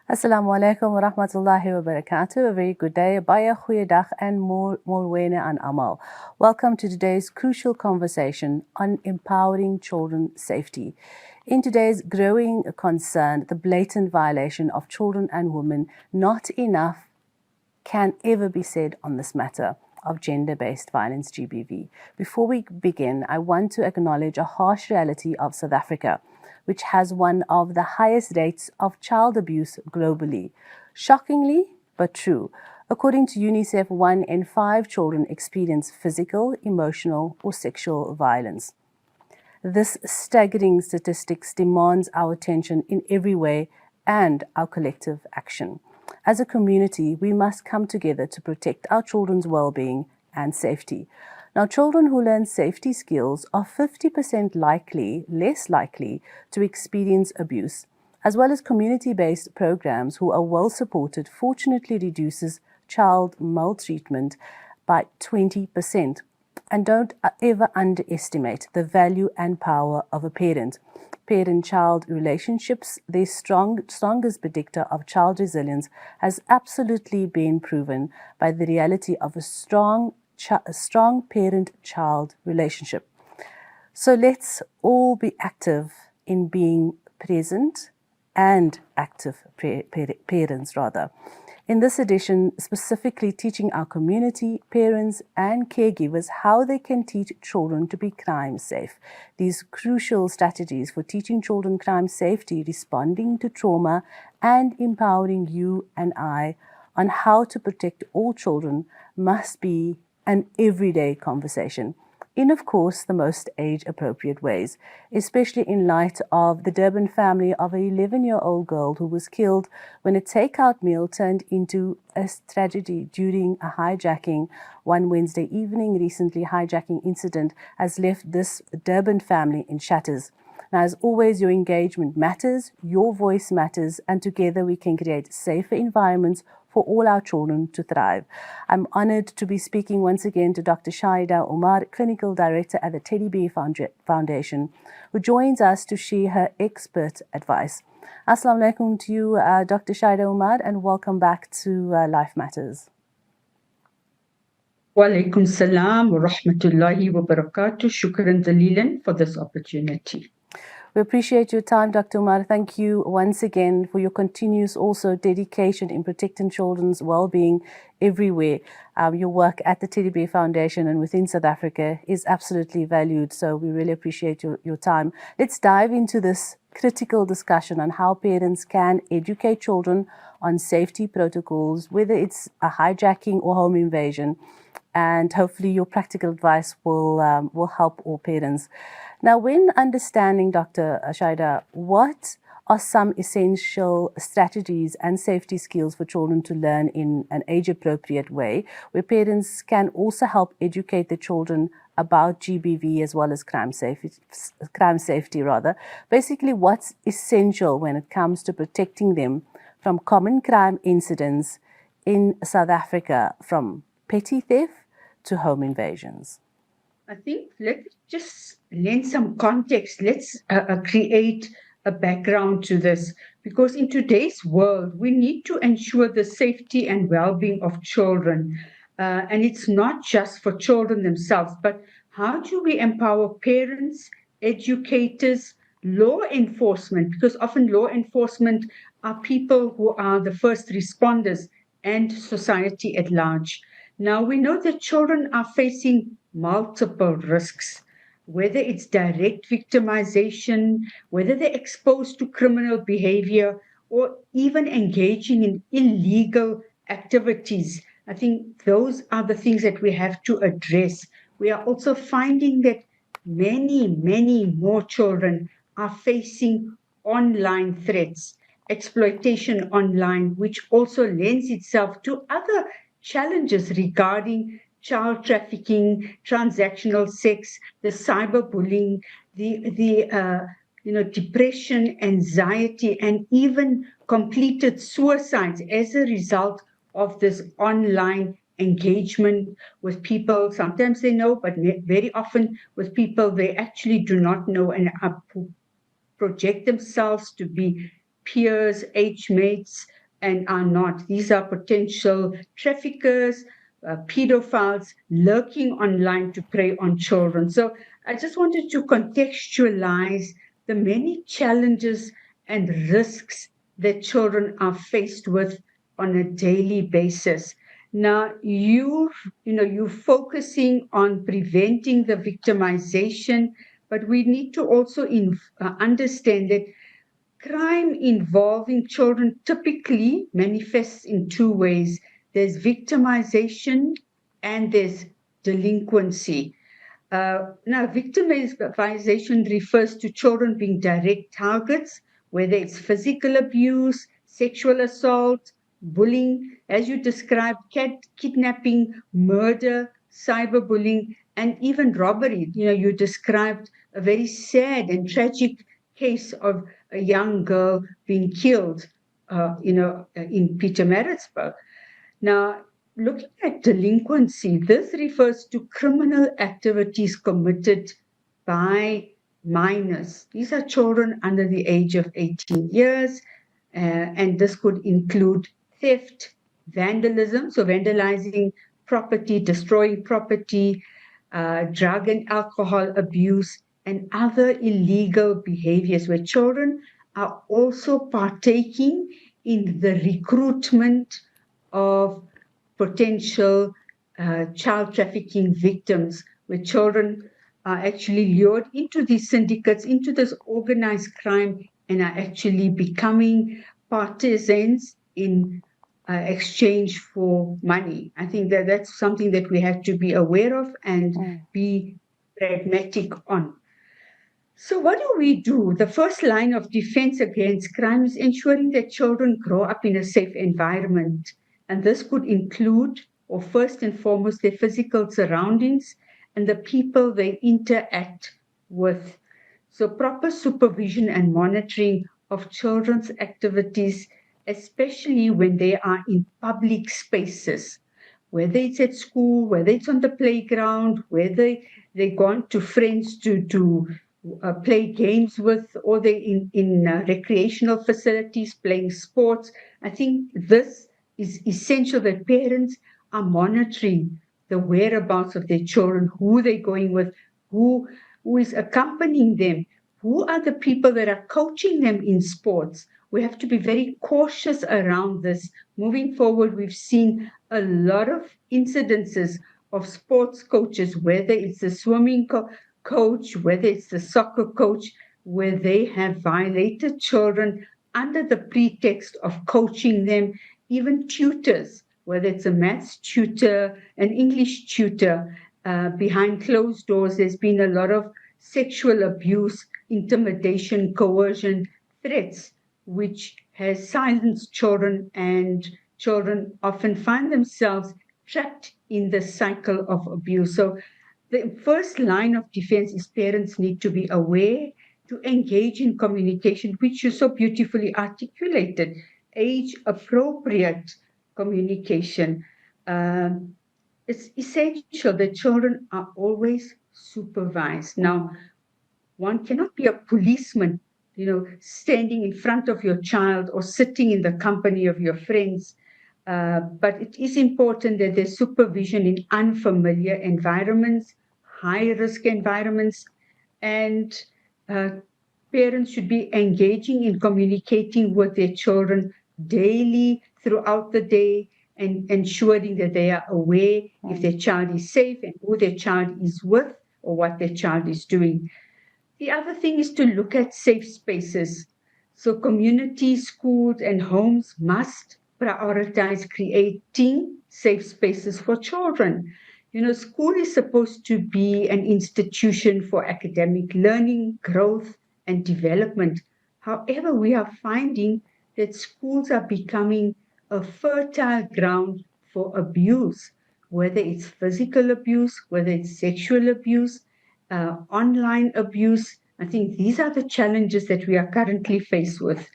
Assalamu alaikum wa rahmatullahi wa barakatuh. A very good day. Baie goeiedag en molwene aan almal. Welcome to today's crucial conversation on empowering children safety. In today's growing concern, the blatant violation of children and women, not enough can ever be said on this matter of gender-based violence, GBV. Before we begin, I want to acknowledge a harsh reality of South Africa, which has one of the highest rates of child abuse globally. Shockingly, but true. According to UNICEF, 1 in 5 children experience physical, emotional, or sexual violence. This staggering statistics demands our attention in every way and our collective action. As a community, we must come together to protect our children's well-being and safety. Now, children who learn safety skills are 50% less likely to experience abuse, as well as community-based programs who are well supported fortunately reduces child maltreatment by 20%. And don't ever underestimate the value and power of a parent. Parent-child relationships, the strongest predictor of child resilience, has absolutely been proven by the reality of a strong parent-child relationship. So let's all be active in being present and active parents rather. In this edition, specifically teaching our community, parents and caregivers how they can teach children to be crime safe. These crucial strategies for teaching children crime safety, responding to trauma and empowering you and I on how to protect all children must be an everyday conversation in, of course, the most age-appropriate ways, especially in light of the Durban family of an 11-year-old girl who was killed when a takeout meal turned into a tragedy during a hijacking one Wednesday evening. Recently, hijacking incident has left this Durban family in shatters. Now, as always, your engagement matters, your voice matters, and together we can create safer environments for all our children to thrive. I'm honored to be speaking once again to Dr. Shaheda Omar, Clinical Director at the Teddy Bear Foundation, who joins us to share her expert advice. Assalamu alaikum to you, Dr. Shaheda Omar, and welcome back to Life Matters. Wa alaikum salam wa rahmatullahi wa barakatuh. Shukran dalilan for this opportunity. We appreciate your time, Dr. Omar. Thank you once again for your continuous also dedication in protecting children's well-being everywhere. Your work at the Teddy Bear Foundation and within South Africa is absolutely valued, so we really appreciate your time. Let's dive into this critical discussion on how parents can educate children on safety protocols, whether it's a hijacking or home invasion, and hopefully your practical advice will help all parents. Now, when understanding, Dr. Shaheda, what are some essential strategies and safety skills for children to learn in an age-appropriate way, where parents can also help educate the children about GBV as well as crime safety rather. Basically, what's essential when it comes to protecting them from common crime incidents in South Africa, from petty theft to home invasions? I think let's just lend some context. Let's create a background to this, because in today's world, we need to ensure the safety and well-being of children. And it's not just for children themselves, but how do we empower parents, educators, law enforcement, because often law enforcement are people who are the first responders, and society at large. Now, we know that children are facing multiple risks, whether it's direct victimization, whether they're exposed to criminal behavior, or even engaging in illegal activities. I think those are the things that we have to address. We are also finding that many more children are facing online threats, exploitation online, which also lends itself to other challenges regarding child trafficking, transactional sex, the cyberbullying, the depression, anxiety, and even completed suicides as a result of this online engagement with people. Sometimes they know, but very often with people they actually do not know and project themselves to be peers, age mates, and are not. These are potential traffickers, pedophiles lurking online to prey on children. So I just wanted to contextualize the many challenges and risks that children are faced with on a daily basis. Now, you're focusing on preventing the victimization, but we need to also understand that crime involving children typically manifests in two ways. There's victimization and there's delinquency. Now, victimization refers to children being direct targets, whether it's physical abuse, sexual assault, bullying, as you described, kidnapping, murder, cyberbullying, and even robbery. You described a very sad and tragic case of a young girl being killed, in Pietermaritzburg. Now, looking at delinquency, this refers to criminal activities committed by minors. These are children under the age of 18 years, and this could include theft, vandalism, so vandalizing property, destroying property, drug and alcohol abuse, and other illegal behaviors where children are also partaking in the recruitment of potential child trafficking victims, where children are actually lured into these syndicates, into this organized crime, and are actually becoming partisans in exchange for money. I think that that's something that we have to be aware of and be pragmatic on. So what do we do? The first line of defense against crime is ensuring that children grow up in a safe environment. And this could include, or first and foremost, their physical surroundings and the people they interact with. So proper supervision and monitoring of children's activities, especially when they are in public spaces, whether it's at school, whether it's on the playground, whether they've gone to friends to play games with, or they in recreational facilities playing sports. I think this is essential that parents are monitoring the whereabouts of their children, who they're going with, who is accompanying them, who are the people that are coaching them in sports. We have to be very cautious around this. Moving forward, we've seen a lot of incidences of sports coaches, whether it's the swimming coach, whether it's the soccer coach, where they have violated children under the pretext of coaching them, even tutors, whether it's a maths tutor, an English tutor, behind closed doors, there's been a lot of sexual abuse, intimidation, coercion, threats, which has silenced children, and children often find themselves trapped in the cycle of abuse. So the first line of defense is parents need to be aware, to engage in communication, which you so beautifully articulated, age-appropriate communication. It's essential that children are always supervised. Now, one cannot be a policeman, standing in front of your child or sitting in the company of your friends. But it is important that there's supervision in unfamiliar environments, high-risk environments, and parents should be engaging in communicating with their children daily throughout the day, and ensuring that they are aware if their child is safe and who their child is with or what their child is doing. The other thing is to look at safe spaces. So communities, schools, and homes must prioritize creating safe spaces for children. School is supposed to be an institution for academic learning, growth, and development. However, we are finding that schools are becoming a fertile ground for abuse, whether it's physical abuse, whether it's sexual abuse, online abuse. I think these are the challenges that we are currently faced with.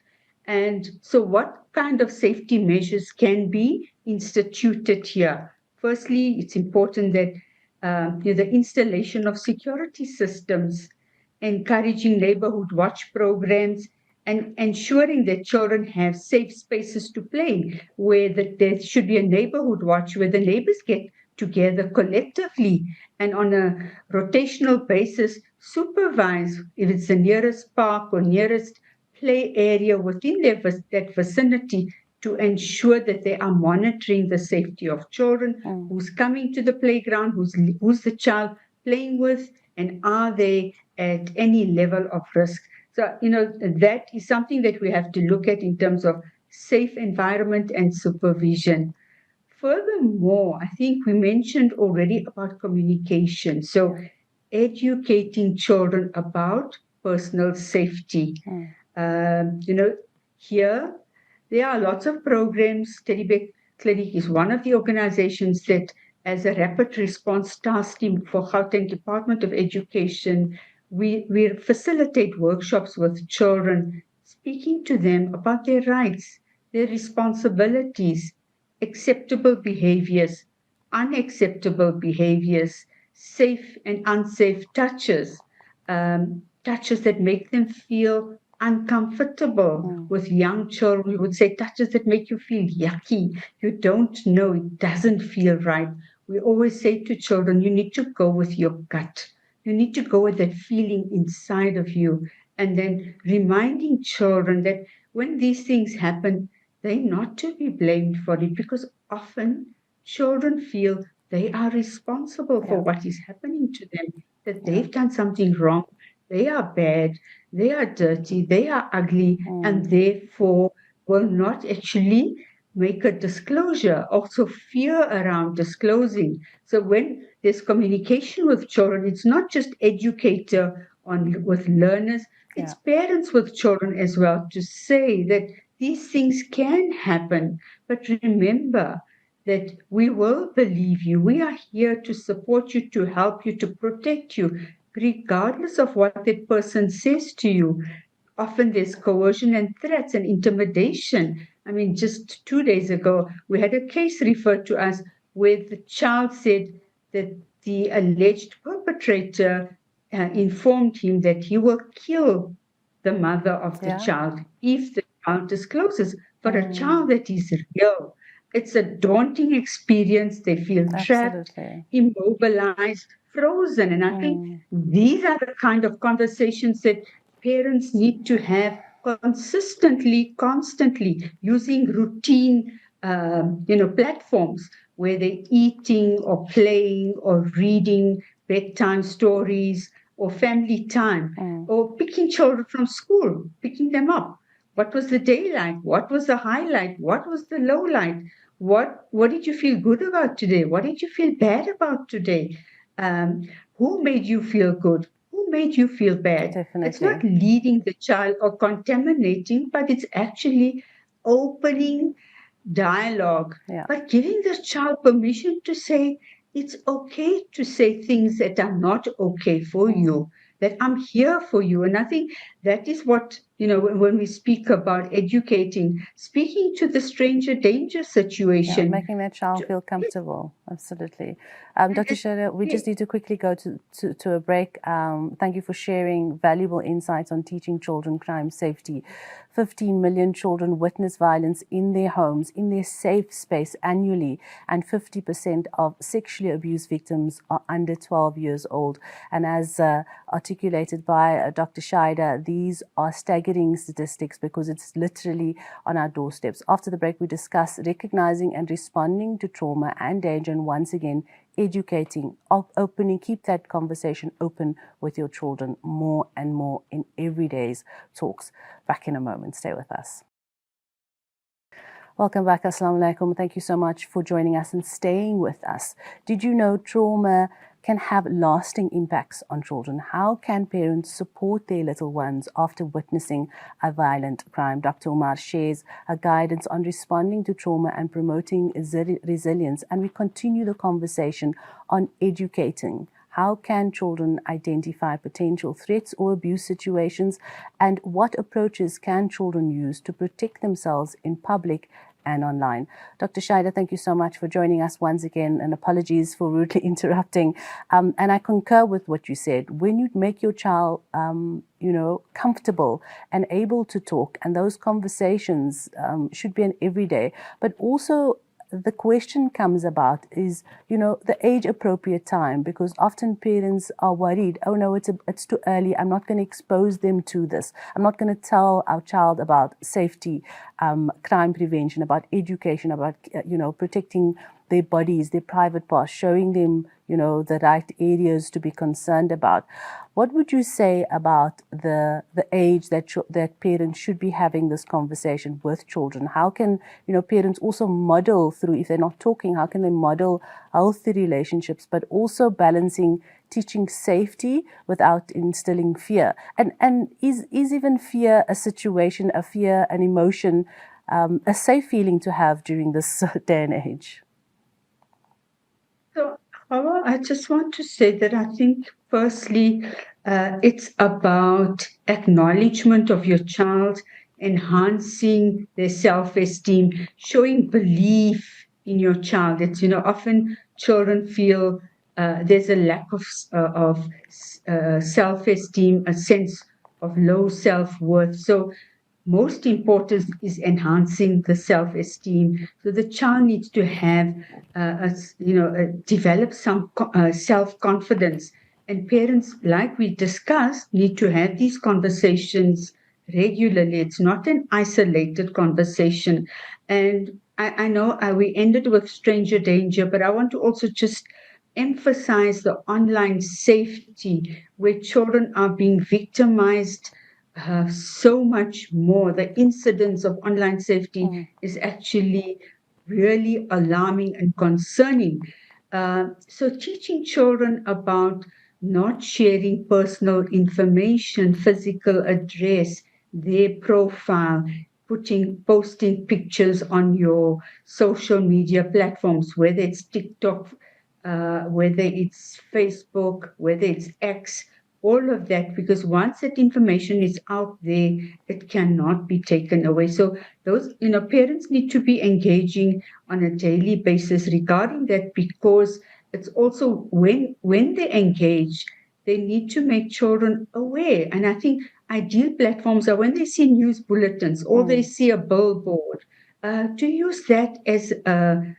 And so what kind of safety measures can be instituted here? Firstly, it's important that the installation of security systems, encouraging neighborhood watch programs, and ensuring that children have safe spaces to play, where there should be a neighborhood watch where the neighbors get together collectively and on a rotational basis supervise if it's the nearest park or nearest play area within that vicinity, to ensure that they are monitoring the safety of children, who's coming to the playground, who's the child playing with, and are they at any level of risk. So, that is something that we have to look at in terms of safe environment and supervision. Furthermore, I think we mentioned already about communication. So, educating children about personal safety. Here there are lots of programs. Teddy Bear Clinic is one of the organizations that, as a rapid response task team for Gauteng Department of Education, we facilitate workshops with children, speaking to them about their rights, their responsibilities, acceptable behaviors, unacceptable behaviors, safe and unsafe touches, touches that make them feel uncomfortable. With young children, we would say touches that make you feel yucky. You don't know, it doesn't feel right. We always say to children, you need to go with your gut. You need to go with that feeling inside of you. And then reminding children that when these things happen, they're not to be blamed for it, because often children feel they are responsible for what is happening to them, that they've done something wrong, they are bad, they are dirty, they are ugly, and therefore will not actually make a disclosure. Also, fear around disclosing. So when there's communication with children, it's not just educator with learners, it's parents with children as well, to say that these things can happen. But remember that we will believe you. We are here to support you, to help you, to protect you, regardless of what that person says to you. Often there's coercion and threats and intimidation. I mean, just 2 days ago, we had a case referred to us where the child said that the alleged perpetrator informed him that he will kill the mother of the child if the child discloses. For a child that is real, it's a daunting experience. They feel trapped, immobilized, frozen. And I think these are the kind of conversations that parents need to have consistently, constantly, using routine, platforms where they're eating or playing or reading bedtime stories or family time, or picking children from school, picking them up. What was the day like? What was the highlight? What was the low light? What did you feel good about today? What did you feel bad about today? Who made you feel good? Who made you feel bad? Definitely. It's not leading the child or contaminating, but it's actually opening dialogue, but giving the child permission to say, it's okay to say things that are not okay for you, that I'm here for you. And I think that is what, when we speak about educating, speaking to the stranger danger situation. Making that child feel comfortable. Absolutely. Dr. Shaheda, we just need to quickly go to a break. Thank you for sharing valuable insights on teaching children crime safety. 15 million children witness violence in their homes, in their safe space annually, and 50% of sexually abused victims are under 12 years old. And as articulated by Dr. Shaheda, these are staggering statistics because it's literally on our doorsteps. After the break, we discuss recognizing and responding to trauma and danger, and once again, educating, opening, keep that conversation open with your children more and more in everyday's talks. Back in a moment. Stay with us. Welcome back. Assalamu alaikum. Thank you so much for joining us and staying with us. Did you know trauma can have lasting impacts on children? How can parents support their little ones after witnessing a violent crime? Dr. Omar shares a guidance on responding to trauma and promoting resilience, and we continue the conversation on educating. How can children identify potential threats or abuse situations, and what approaches can children use to protect themselves in public and online. Dr. Shaheda, thank you so much for joining us once again, and apologies for rudely interrupting. And I concur with what you said. When you make your child, comfortable and able to talk, and those conversations should be an everyday, but also the question comes about is, the age appropriate time, because often parents are worried, oh no, it's too early, I'm not going to expose them to this, I'm not going to tell our child about safety, crime prevention, about education, about protecting their bodies, their private parts, showing them the right areas to be concerned about. What would you say about the age that parents should be having this conversation with children? How can parents also model through, if they're not talking, how can they model healthy relationships, but also balancing teaching safety without instilling fear? And is even fear a situation, a fear, an emotion, a safe feeling to have during this day and age? So, I just want to say that I think, firstly, it's about acknowledgement of your child, enhancing their self-esteem, showing belief in your child. It's, often children feel there's a lack of self-esteem, a sense of low self-worth. So most important is enhancing the self-esteem. So the child needs to have, develop some self-confidence. And parents, like we discussed, need to have these conversations regularly. It's not an isolated conversation. And I know we ended with stranger danger, but I want to also just emphasize the online safety, where children are being victimized so much more. The incidence of online safety is actually really alarming and concerning. So teaching children about not sharing personal information, physical address, their profile, posting pictures on your social media platforms, whether it's TikTok, whether it's Facebook, whether it's X, all of that, because once that information is out there, it cannot be taken away. So those, parents need to be engaging on a daily basis regarding that, because it's also when they engage, they need to make children aware. And I think ideal platforms are when they see news bulletins or they see a billboard, to use that as a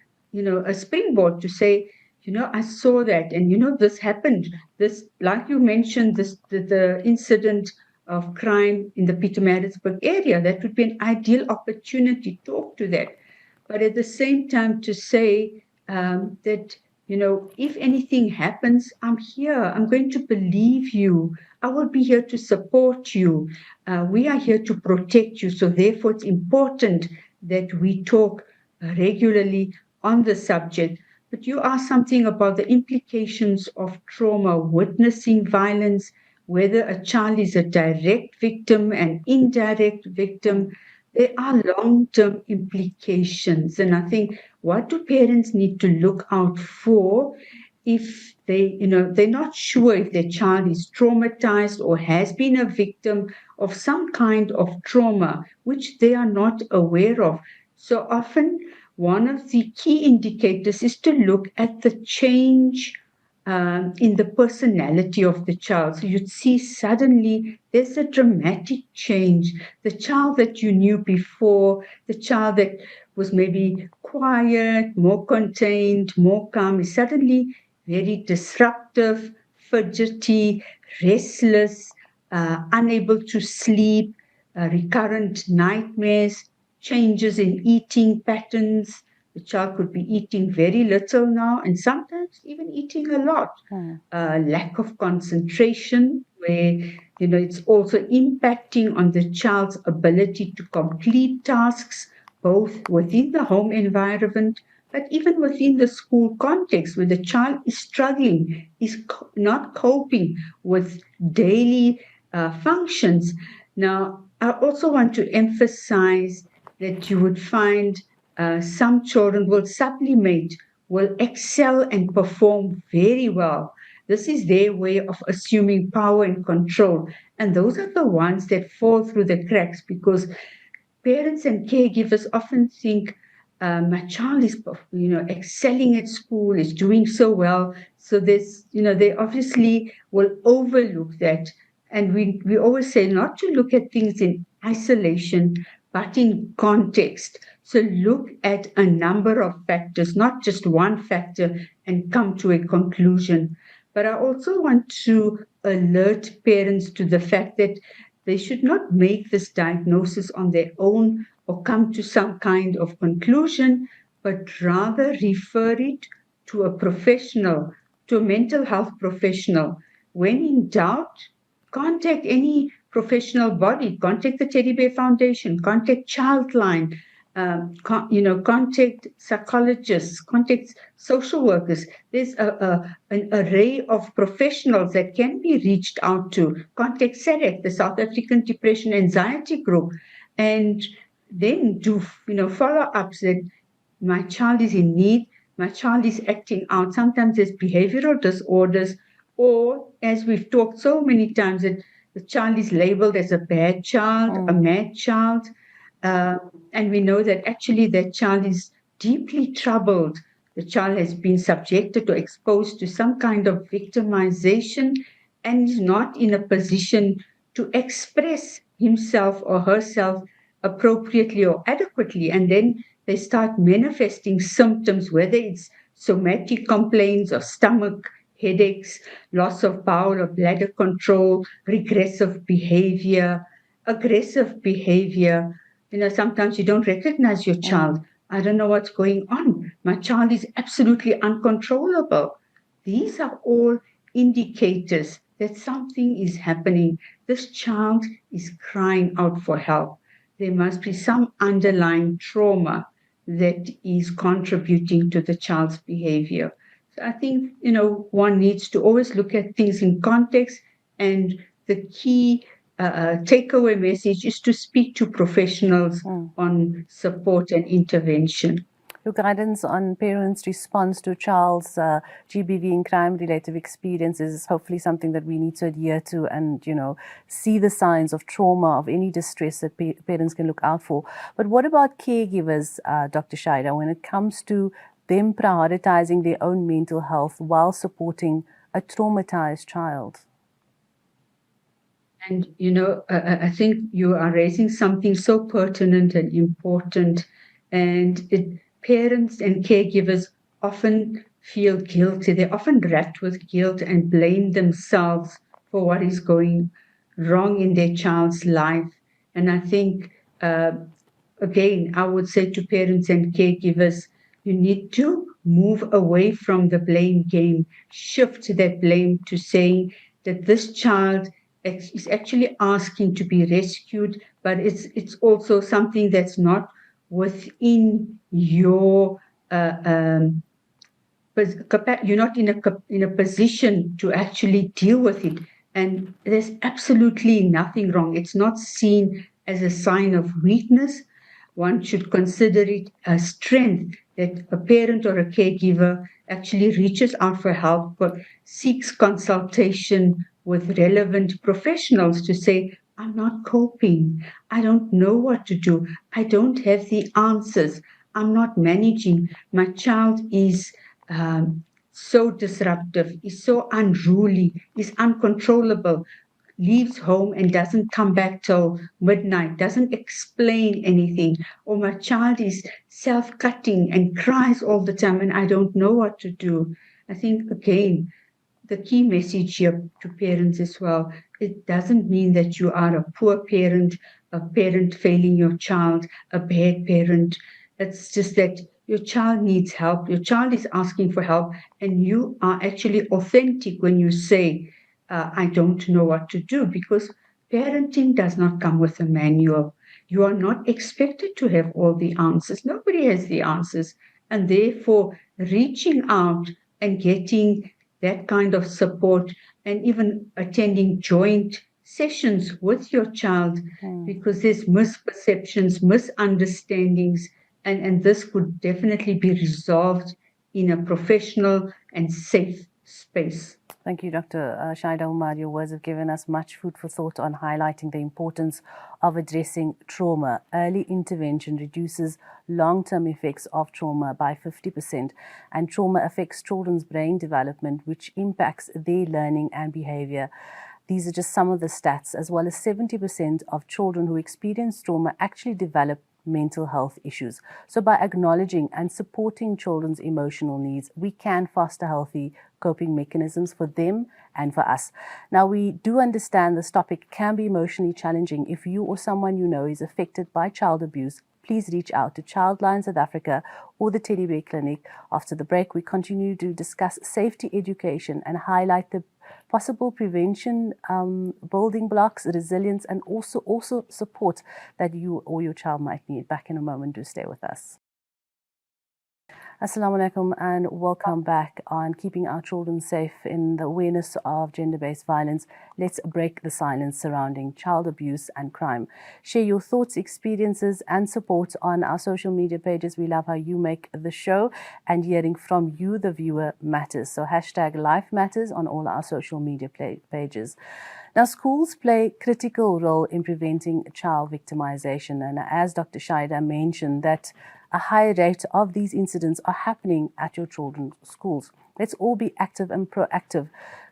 springboard to say, I saw that, and this happened. This, like you mentioned, the incident of crime in the Pietermaritzburg area. That would be an ideal opportunity to talk to that, but at the same time to say that if anything happens, I'm here. I'm going to believe you. I will be here to support you. We are here to protect you. So therefore, it's important that we talk regularly on the subject. But you asked something about the implications of trauma, witnessing violence, whether a child is a direct victim, an indirect victim. There are long-term implications. And I think, what do parents need to look out for if they're not sure if their child is traumatized or has been a victim of some kind of trauma, which they are not aware of? So often, one of the key indicators is to look at the change in the personality of the child. So you'd see suddenly there's a dramatic change. The child that you knew before, the child that was maybe quiet, more contained, more calm, is suddenly very disruptive, fidgety, restless, unable to sleep, recurrent nightmares, changes in eating patterns. The child could be eating very little now, and sometimes even eating a lot. Lack of concentration, where it's also impacting on the child's ability to complete tasks, both within the home environment, but even within the school context, where the child is struggling, is not coping with daily functions. Now, I also want to emphasize that you would find some children will sublimate, will excel and perform very well. This is their way of assuming power and control. And those are the ones that fall through the cracks, because parents and caregivers often think my child is, excelling at school, is doing so well. So there's, they obviously will overlook that. And we always say not to look at things in isolation, but in context. So look at a number of factors, not just one factor, and come to a conclusion. But I also want to alert parents to the fact that they should not make this diagnosis on their own or come to some kind of conclusion, but rather refer it to a professional, to a mental health professional. When in doubt, contact any professional body, contact the Teddy Bear Foundation, contact Childline, contact psychologists, contact social workers. There's an array of professionals that can be reached out to. Contact SADC, the South African Depression Anxiety Group, and then do follow-ups that my child is in need, my child is acting out. Sometimes there's behavioral disorders, or as we've talked so many times, that the child is labeled as a bad child, a mad child. And we know that actually that child is deeply troubled. The child has been subjected or exposed to some kind of victimization and is not in a position to express himself or herself appropriately or adequately. And then they start manifesting symptoms, whether it's somatic complaints or stomach, headaches, loss of bowel or bladder control, regressive behavior, aggressive behavior. Sometimes you don't recognize your child. I don't know what's going on. My child is absolutely uncontrollable. These are all indicators that something is happening. This child is crying out for help. There must be some underlying trauma that is contributing to the child's behavior. So I think, one needs to always look at things in context, and the key takeaway message is to speak to professionals on support and intervention. Your guidance on parents' response to child's GBV and crime-related experiences is hopefully something that we need to adhere to and, see the signs of trauma, of any distress that parents can look out for. But what about caregivers, Dr. Shaheda, when it comes to them prioritizing their own mental health while supporting a traumatized child? And, I think you are raising something so pertinent and important, and parents and caregivers often feel guilty. They're often racked with guilt and blame themselves for what is going wrong in their child's life. And I think, again, I would say to parents and caregivers, you need to move away from the blame game, shift that blame to saying that this child is actually asking to be rescued, but it's also something that's not within your you're not in a position to actually deal with it, and there's absolutely nothing wrong. It's not seen as a sign of weakness. One should consider it a strength that a parent or a caregiver actually reaches out for help, but seeks consultation with relevant professionals to say, I'm not coping. I don't know what to do. I don't have the answers. I'm not managing. My child is so disruptive, is so unruly, is uncontrollable, leaves home and doesn't come back till midnight, doesn't explain anything, or my child is self-cutting and cries all the time and I don't know what to do. I think, again, the key message here to parents as well, it doesn't mean that you are a poor parent, a parent failing your child, a bad parent. It's just that your child needs help. Your child is asking for help, and you are actually authentic when you say, I don't know what to do, because parenting does not come with a manual. You are not expected to have all the answers. Nobody has the answers. And therefore, reaching out and getting that kind of support, and even attending joint sessions with your child, because there's misperceptions, misunderstandings, and this could definitely be resolved in a professional and safe space. Thank you, Dr. Shaheda Omar. Your words have given us much food for thought on highlighting the importance of addressing trauma. Early intervention reduces long-term effects of trauma by 50%, and trauma affects children's brain development, which impacts their learning and behavior. These are just some of the stats, as well as 70% of children who experience trauma actually develop mental health issues. So by acknowledging and supporting children's emotional needs, we can foster healthy coping mechanisms for them and for us. Now, we do understand this topic can be emotionally challenging. If you or someone you know is affected by child abuse, please reach out to Childline South Africa or the Teddy Bear Clinic. After the break, we continue to discuss safety education and highlight the possible prevention, building blocks, resilience, and also support that you or your child might need. Back in a moment. Do stay with us. Assalamu alaikum and welcome back on Keeping Our Children Safe in the awareness of gender-based violence. Let's break the silence surrounding child abuse and crime. Share your thoughts, experiences and support on our social media pages. We love how you make the show, and hearing from you, the viewer, matters. So #LifeMatters on all our social media pages. Now, schools play a critical role in preventing child victimization, and as Dr. Shaheda mentioned, that a high rate of these incidents are happening at your children's schools. Let's all be active and proactive.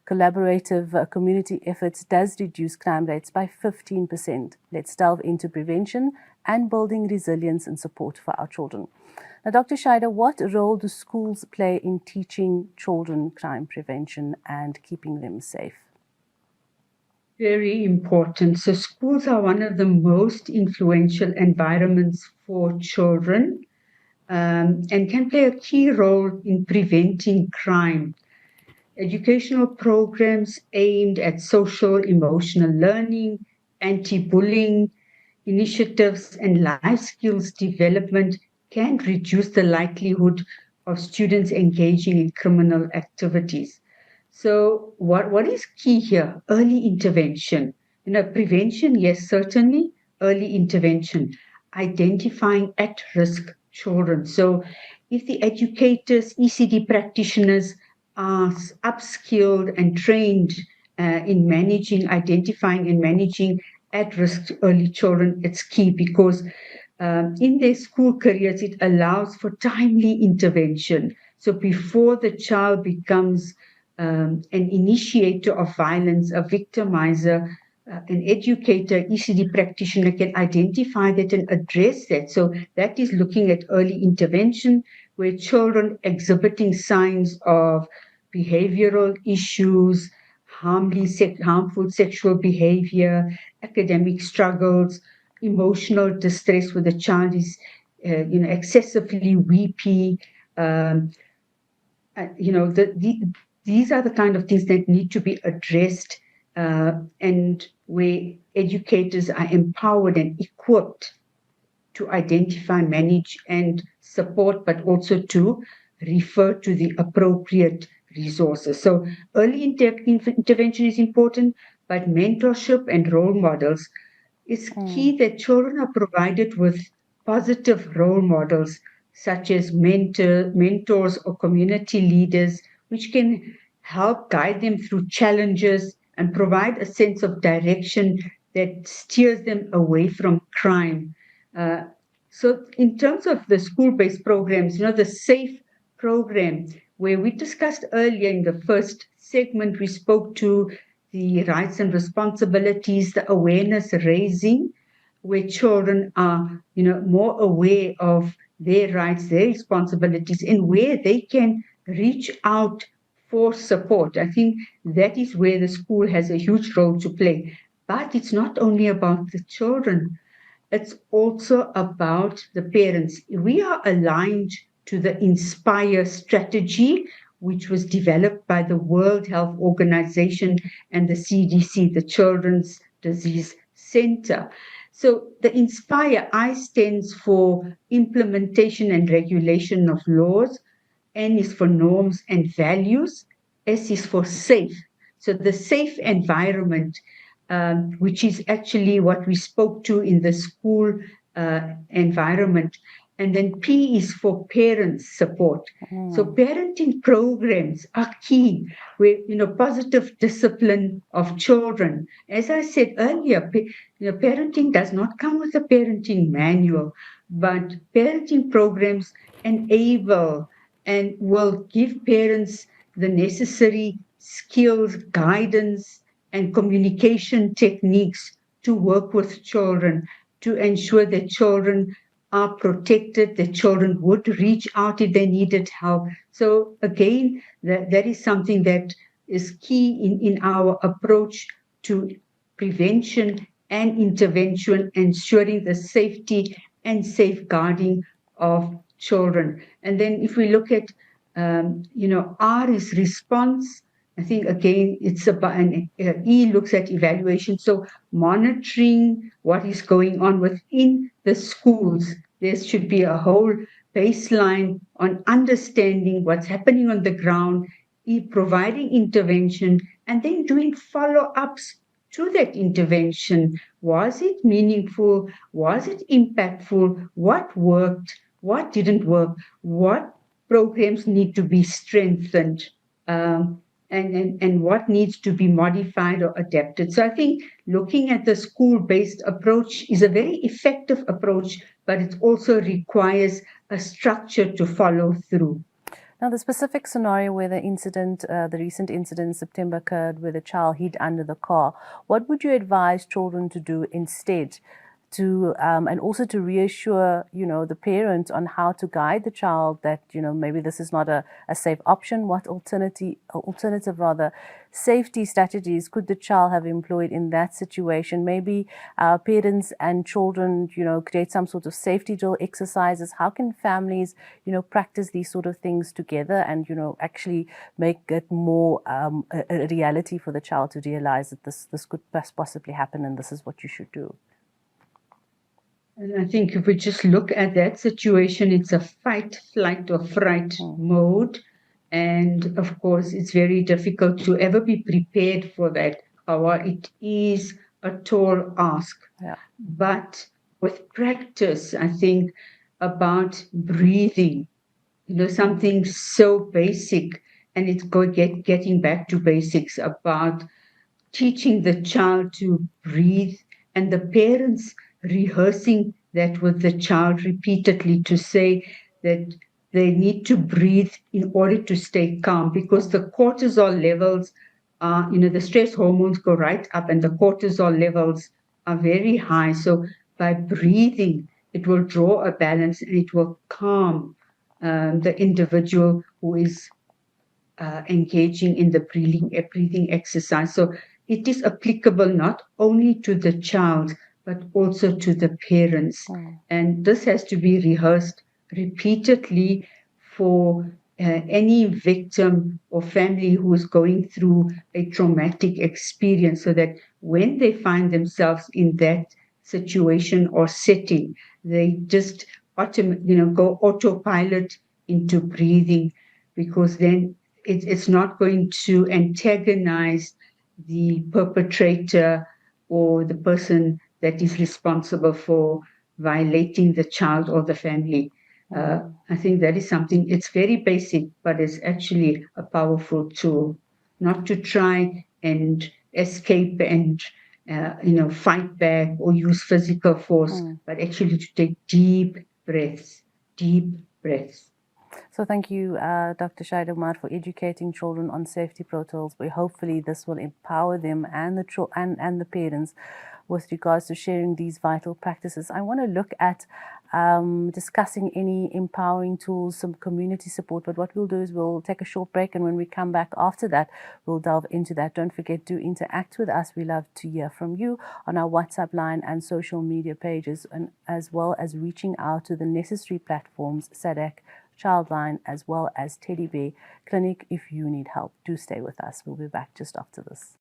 Collaborative community efforts does reduce crime rates by 15%. Let's delve into prevention and building resilience and support for our children. Now, Dr. Shaheda, what role do schools play in teaching children crime prevention and keeping them safe? Very important. So schools are one of the most influential environments for children, and can play a key role in preventing crime. Educational programs aimed at social emotional learning, anti-bullying initiatives, and life skills development can reduce the likelihood of students engaging in criminal activities. So what is key here? Early intervention. Prevention, yes, certainly. Early intervention. Identifying at-risk children. So if the educators, ECD practitioners are upskilled and trained in identifying and managing at-risk early children, it's key because in their school careers, it allows for timely intervention. So before the child becomes an initiator of violence, a victimizer, an educator, ECD practitioner can identify that and address that. So that is looking at early intervention where children exhibiting signs of behavioral issues, harmful sexual behavior, academic struggles, emotional distress where the child is excessively weepy. These are the kind of things that need to be addressed, and where educators are empowered and equipped to identify, manage, and support, but also to refer to the appropriate resources. So early intervention is important, but mentorship and role models is key, that children are provided with positive role models such as mentors or community leaders, which can help guide them through challenges and provide a sense of direction that steers them away from crime. So in terms of the school-based programs, the SAFE program, where we discussed earlier in the first segment, we spoke to the rights and responsibilities, the awareness raising, where children are, more aware of their rights, their responsibilities, and where they can reach out for support. I think that is where the school has a huge role to play. But it's not only about the children, it's also about the parents. We are aligned to the INSPIRE strategy, which was developed by the World Health Organization and the CDC, the Children's Disease Center. So the INSPIRE, I stands for Implementation and Regulation of Laws, N is for Norms and Values, S is for Safe. So the safe environment, which is actually what we spoke to in the school environment, And then P is for parents support. So parenting programs are key, where, positive discipline of children. As I said earlier, parenting does not come with a parenting manual, but parenting programs enable and will give parents the necessary skills, guidance, and communication techniques to work with children, to ensure that children are protected, that children would reach out if they needed help. So again, that is something that is key in our approach to prevention and intervention, ensuring the safety and safeguarding of children. And then if we look at, R is response. I think again, it's about, and E looks at evaluation. So monitoring what is going on within the schools. There should be a whole baseline on understanding what's happening on the ground, providing intervention, and then doing follow-ups to that intervention. Was it meaningful? Was it impactful? What worked? What didn't work? What programs need to be strengthened? And what needs to be modified or adapted. So I think looking at the school-based approach is a very effective approach, but it also requires a structure to follow through. Now, the specific scenario where the recent incident in September occurred where the child hid under the car, what would you advise children to do instead? And also to reassure, the parent on how to guide the child that, maybe this is not a safe option. What alternative safety strategies could the child have employed in that situation? Maybe parents and children, create some sort of safety drill exercises. How can families, practice these sort of things together and, actually make it more a reality for the child to realize that this could possibly happen and this is what you should do? And I think if we just look at that situation, it's a fight, flight, or fright mode. And of course, it's very difficult to ever be prepared for that. It is a tall ask. Yeah. But with practice, I think about breathing, something so basic, and it's getting back to basics about teaching the child to breathe, and the parents rehearsing that with the child repeatedly to say that they need to breathe in order to stay calm, because the cortisol levels are, the stress hormones go right up and the cortisol levels are very high. So by breathing, it will draw a balance and it will calm the individual who is engaging in the breathing exercise. So it is applicable not only to the child, but also to the parents. And this has to be rehearsed repeatedly for any victim or family who is going through a traumatic experience, so that when they find themselves in that situation or setting, they just go autopilot into breathing, because then it's not going to antagonize the perpetrator or the person that is responsible for violating the child or the family. I think that is something, it's very basic, but it's actually a powerful tool, not to try and escape and fight back or use physical force, but actually to take deep breaths. So thank you, Dr. Shaheda Omar, for educating children on safety protocols. Hopefully this will empower them and the parents with regards to sharing these vital practices. I want to look at discussing any empowering tools, some community support, but what we'll do is we'll take a short break, and when we come back after that, we'll delve into that. Don't forget to interact with us. We love to hear from you on our WhatsApp line and social media pages, and as well as reaching out to the necessary platforms, SADC, Childline, as well as Teddy Bear Clinic if you need help. Do stay with us. We'll be back just after this.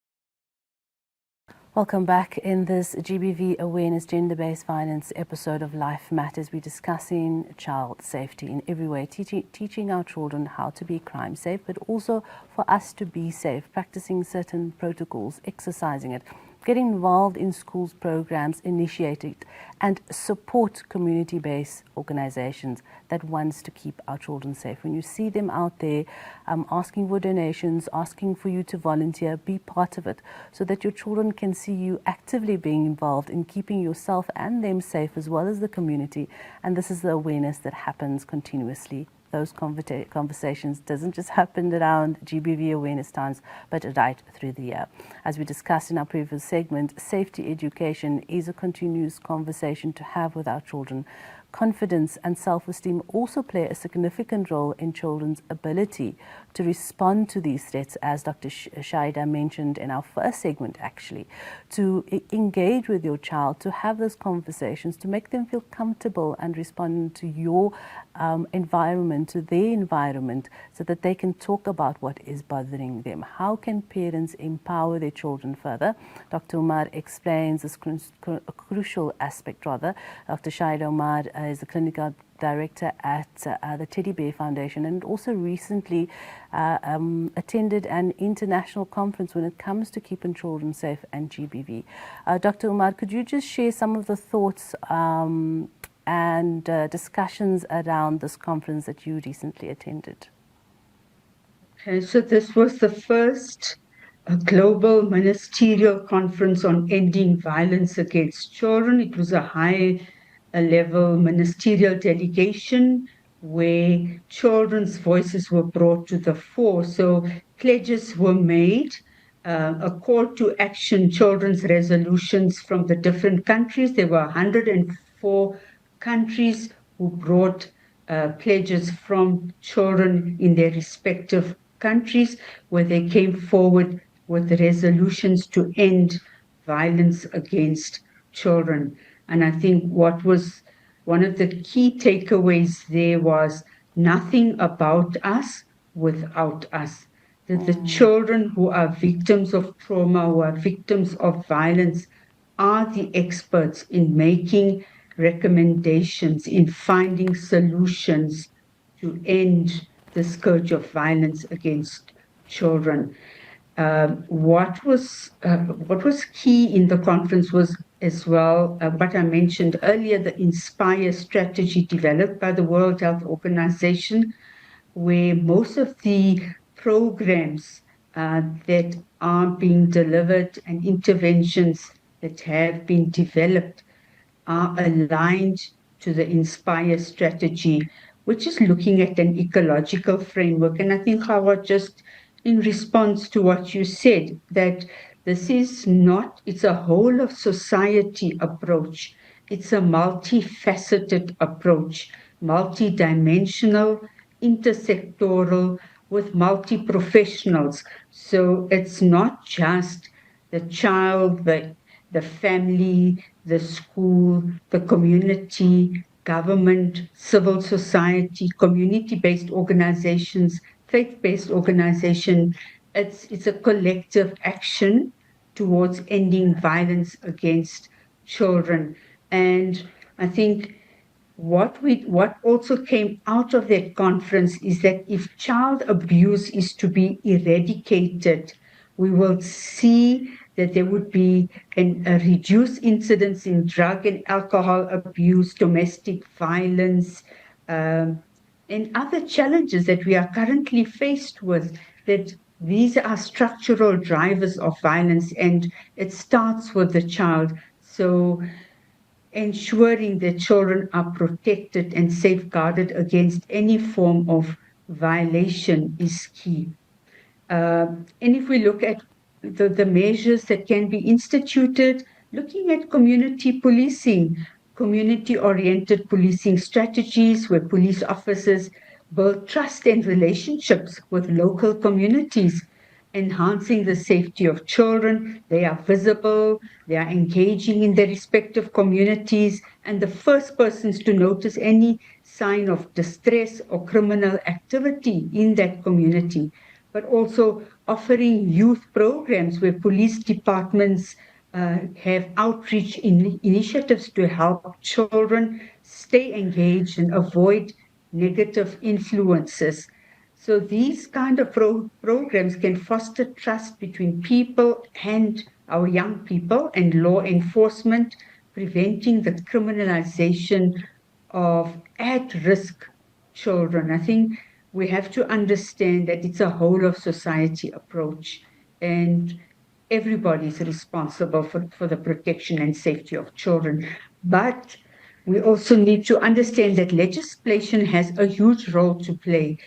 Welcome back. In this GBV Awareness Gender-Based Violence episode of Life Matters, we're discussing child safety in every way, teaching our children how to be crime safe, but also for us to be safe, practicing certain protocols, exercising it. get involved in schools programs initiated and support community-based organizations that wants to keep our children safe. When you see them out there asking for donations, asking for you to volunteer, be part of it so that your children can see you actively being involved in keeping yourself and them safe as well as the community. And this is the awareness that happens continuously. Those conversations doesn't just happen around GBV awareness times, but right through the year. As we discussed in our previous segment, safety education is a continuous conversation to have with our children. Confidence and self-esteem also play a significant role in children's ability to respond to these threats, as Dr. Shaheda mentioned in our first segment, actually, to engage with your child, to have those conversations, to make them feel comfortable and respond to your environment, to their environment, so that they can talk about what is bothering them. How can parents empower their children further? Dr. Omar explains this crucial aspect, rather. Dr. Shaheda Omar is the clinical director at the Teddy Bear Foundation, and also recently attended an international conference when it comes to keeping children safe and GBV. Dr. Omar, could you just share some of the thoughts and discussions around this conference that you recently attended? Okay, so this was the first global ministerial conference on ending violence against children. It was a high-level ministerial delegation where children's voices were brought to the fore. So pledges were made, a call to action, children's resolutions from the different countries. There were 104 countries who brought pledges from children in their respective countries, where they came forward with resolutions to end violence against children. And I think what was one of the key takeaways there was nothing about us without us. That the children who are victims of trauma, who are victims of violence, are the experts in making recommendations, in finding solutions to end the scourge of violence against children. What was key in the conference was as well what I mentioned earlier, the INSPIRE strategy developed by the World Health Organization, where most of the programs that are being delivered and interventions that have been developed are aligned to the INSPIRE strategy, which is looking at an ecological framework. And I think, Gouwah, just in response to what you said, that this is not, it's a whole of society approach. It's a multifaceted approach, multidimensional, intersectoral, with multi-professionals. So it's not just the child, the family, the school, the community, government, civil society, community-based organizations, faith-based organization. It's a collective action towards ending violence against children. And I think what also came out of that conference is that if child abuse is to be eradicated, we will see that there would be a reduced incidence in drug and alcohol abuse, domestic violence, and other challenges that we are currently faced with, that these are structural drivers of violence, and it starts with the child. So ensuring that children are protected and safeguarded against any form of violation is key. And if we look at the measures that can be instituted, looking at community policing, community-oriented policing strategies where police officers build trust and relationships with local communities, enhancing the safety of children. They are visible, they are engaging in their respective communities, and the first persons to notice any sign of distress or criminal activity in that community. But also offering youth programs where police departments have outreach initiatives to help children stay engaged and avoid negative influences. So these kind of programs can foster trust between people and our young people and law enforcement, preventing the criminalization of at-risk children. I think we have to understand that it's a whole of society approach, and everybody is responsible for the protection and safety of children. But we also need to understand that legislation has a huge role to play,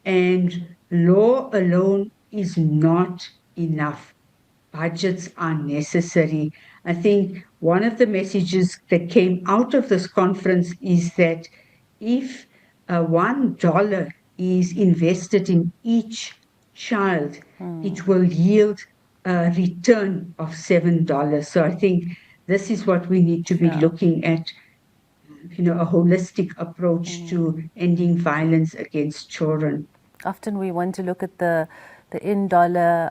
and law alone is not enough. Budgets are necessary. I think one of the messages that came out of this conference is that if $1 is invested in each child, it will yield a return of $7. So I think this is what we need to be looking at, a holistic approach to ending violence against children. Often we want to look at the in dollar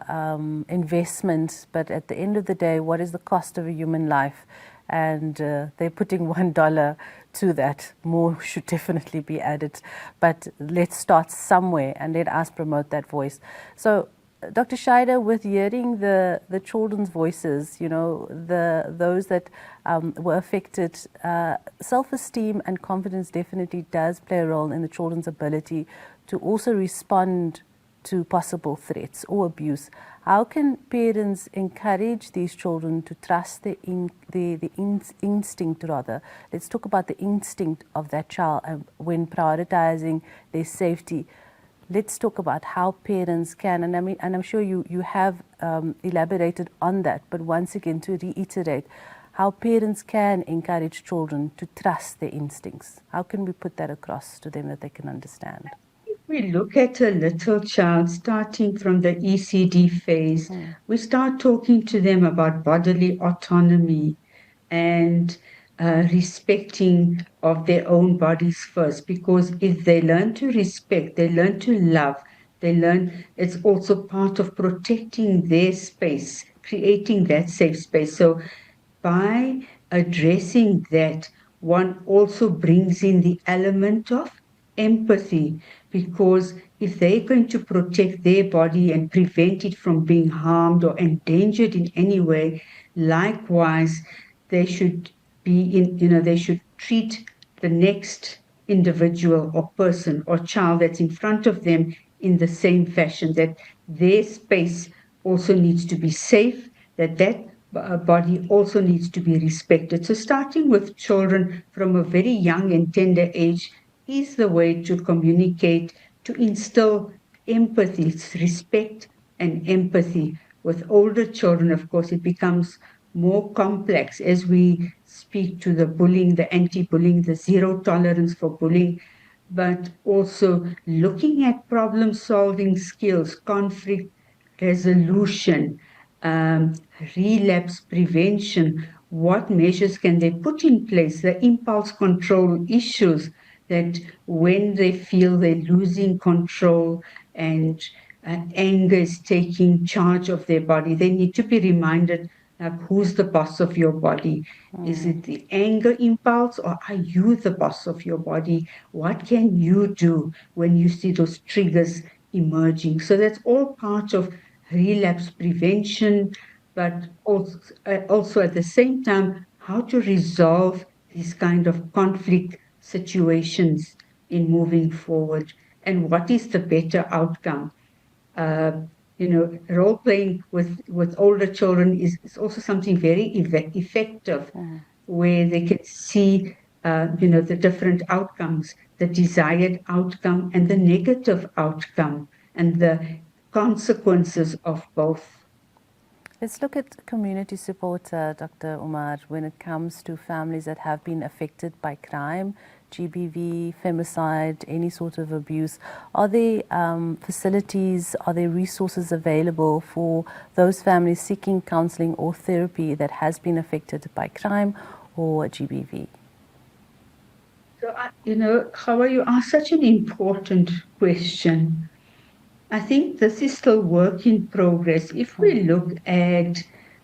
investment, but at the end of the day, what is the cost of a human life? And they're putting $1 to that. More should definitely be added. But let's start somewhere and let us promote that voice. So, Dr. Shaheda, with hearing the children's voices, those that were affected, self-esteem and confidence definitely does play a role in the children's ability to also respond to possible threats or abuse. How can parents encourage these children to trust the instinct rather? Let's talk about the instinct of that child when prioritizing their safety. Let's talk about how parents can, and I'm sure you have elaborated on that, but once again to reiterate, how parents can encourage children to trust their instincts. How can we put that across to them that they can understand? We look at a little child starting from the ECD phase. We start talking to them about bodily autonomy and respecting of their own bodies first, because if they learn to respect, they learn to love, they learn it's also part of protecting their space, creating that safe space. So by addressing that, one also brings in the element of empathy, because if they're going to protect their body and prevent it from being harmed or endangered in any way, likewise, they should they should treat the next individual or person or child that's in front of them in the same fashion, that their space also needs to be safe, that body also needs to be respected. So starting with children from a very young and tender age is the way to communicate, to instill empathy. It's respect and empathy. With older children, of course, it becomes more complex as we speak to the bullying, the anti-bullying, the zero tolerance for bullying, but also looking at problem-solving skills, conflict resolution, relapse prevention. What measures can they put in place? The impulse control issues, that when they feel they're losing control and anger is taking charge of their body, they need to be reminded, like, who's the boss of your body? Is it the anger impulse, or are you the boss of your body? What can you do when you see those triggers emerging? So that's all part of relapse prevention, but also at the same time, how to resolve these kind of conflict situations in moving forward, and what is the better outcome. Role playing with older children is also something very effective, where they can see the different outcomes, the desired outcome and the negative outcome, and the consequences of both. Let's look at community support, Dr. Omar, when it comes to families that have been affected by crime, GBV, femicide, any sort of abuse. Are there facilities, are there resources available for those families seeking counseling or therapy that has been affected by crime or GBV? So, Gouwah, you asked such an important question. I think this is still work in progress. If we look at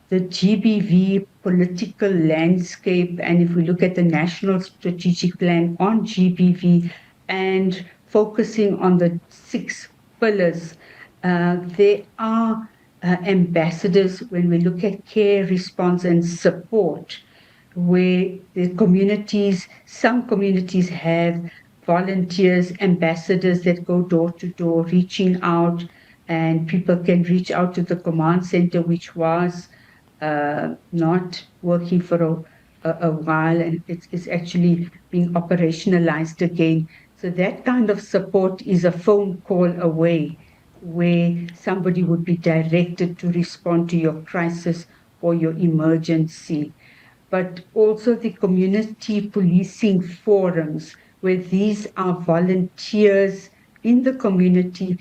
the GBV political landscape, and if we look at the National Strategic Plan on GBV and focusing on the 6 pillars, there are ambassadors when we look at care, response, and support, where the communities, some communities have volunteers, ambassadors that go door to door, reaching out, and people can reach out to the command center, which was not working for a while, and it's actually being operationalized again. So that kind of support is a phone call away, where somebody would be directed to respond to your crisis or your emergency. But also the community policing forums, where these are volunteers in the community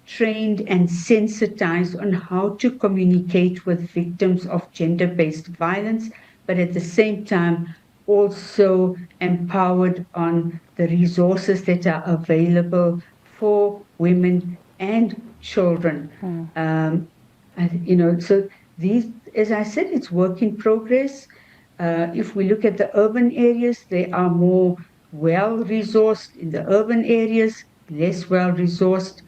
trained and sensitized on how to communicate with victims of gender-based violence, but at the same time also empowered on the resources that are available for women and children. So these, as I said, it's work in progress. If we look at the urban areas, they are more well-resourced. In the urban areas, less well-resourced,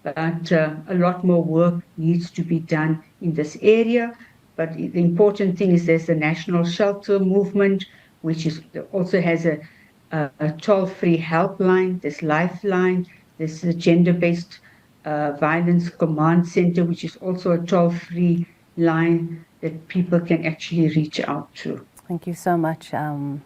but a lot more work needs to be done in this area. But the important thing is there's the National Shelter Movement, which also has a toll-free helpline, this Lifeline, there's the Gender-Based Violence Command Center, which is also a toll-free line that people can actually reach out to. Thank you so much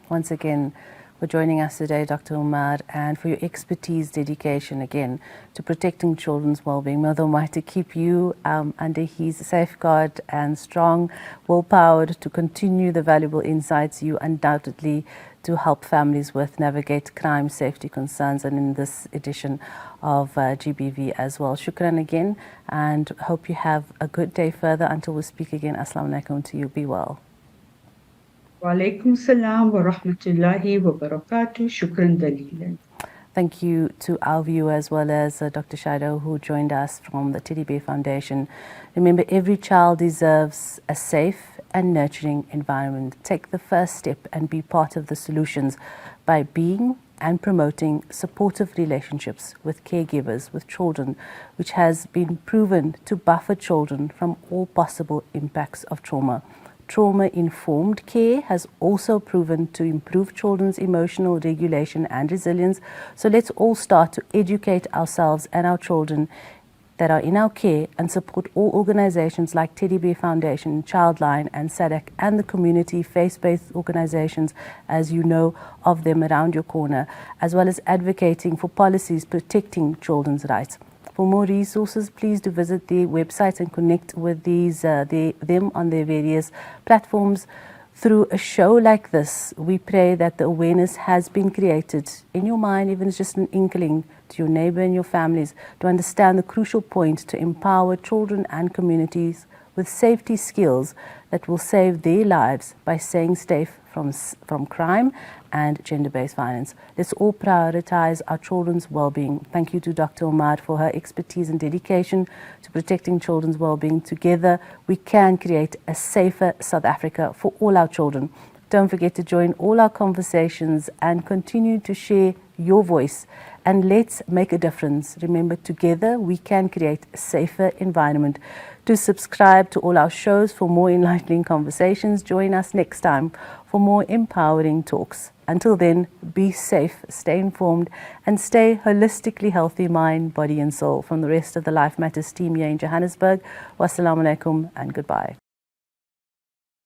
once again for joining us today, Dr. Omar, and for your expertise, dedication again to protecting children's well-being. May the Almighty keep you under His safeguard and strong, well-powered to continue the valuable insights you undoubtedly do help families with navigate crime safety concerns, and in this edition of GBV as well. Shukran again, and hope you have a good day further until we speak again. Assalamu alaikum to you. Be well. Wa alaikum salam wa rahmatullahi wa barakatuh. Shukran dalilan. Thank you to our viewer as well as Dr. Shaheda, who joined us from the Teddy Bear Foundation. Remember, every child deserves a safe and nurturing environment. Take the first step and be part of the solutions by being and promoting supportive relationships with caregivers, with children, which has been proven to buffer children from all possible impacts of trauma. Trauma-informed care has also proven to improve children's emotional regulation and resilience. So let's all start to educate ourselves and our children that are in our care and support all organizations like Teddy Bear Foundation, Childline and SADC and the community faith-based organizations, as you know of them around your corner, as well as advocating for policies protecting children's rights. For more resources, please do visit their websites and connect with them on their various platforms. Through a show like this, we pray that the awareness has been created in your mind, even if it's just an inkling, to your neighbor and your families, to understand the crucial point to empower children and communities with safety skills that will save their lives by staying safe from crime and gender-based violence. Let's all prioritize our children's well-being. Thank you to Dr. Omar for her expertise and dedication to protecting children's well-being. Together, we can create a safer South Africa for all our children. Don't forget to join all our conversations and continue to share your voice. And let's make a difference. Remember, together we can create a safer environment. To subscribe to all our shows for more enlightening conversations, join us next time for more empowering talks. Until then, be safe, stay informed, and stay holistically healthy mind, body, and soul. From the rest of the Life Matters team here in Johannesburg, wassalamu alaikum and goodbye.